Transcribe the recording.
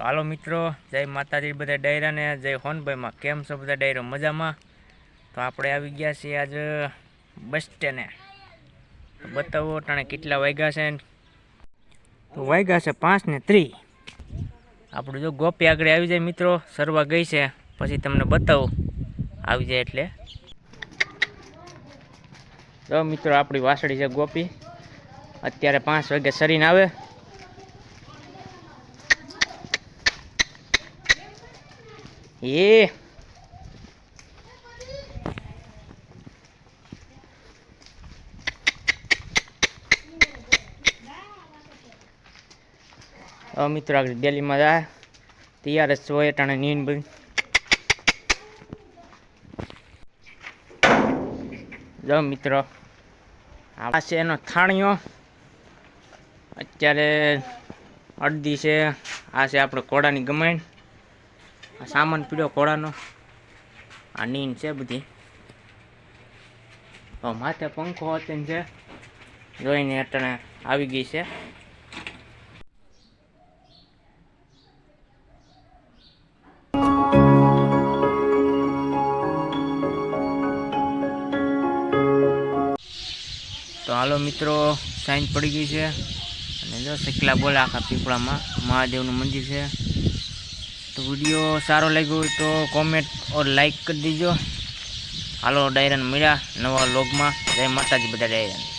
તો હાલો મિત્રો, જય માતાજી બધા ડાયરાને, જય હોનભાઈમાં. કેમ છો બધા ડાયરો? મજામાં? તો આપણે આવી ગયા છીએ આજે બસ સ્ટેન્ડે. તો બતાવો ટાણે કેટલા વાગ્યા છે. તો વાગ્યા છે 5:30. આપણું જો ગોપી આગળ આવી જાય મિત્રો, સરવા ગઈ છે, પછી તમને બતાવું આવી જાય એટલે. જો મિત્રો આપણી વાસળી છે ગોપી, અત્યારે 5 વાગે સરીને આવે. મિત્રો આગળ દિલ્હીમાં જાય તૈયાર જ છો એટાણે નીંદ બધી. જો મિત્રો આ છે એનો થાણીઓ, અત્યારે અડધી છે. આ છે આપણે ઘોડાની ગમાણ, આ સામાન પીડ્યો ઘોડાનો, આ નીંદ છે બધી. માથે પંખો હતો છે, જોઈને અટાણે આવી ગઈ છે. તો હાલો મિત્રો, સાંજ પડી ગઈ છે અને જો સકલા બોલે આખા પીપળામાં મહાદેવનું મંદિર છે. તો વિડીયો સારો લાગ્યો હોય તો કોમેન્ટ ઓર લાઈક કરી દીજો. હાલો ડાયરાને મળ્યા નવા વ્લોગમાં. જય માતાજી બધા ડાયરાને.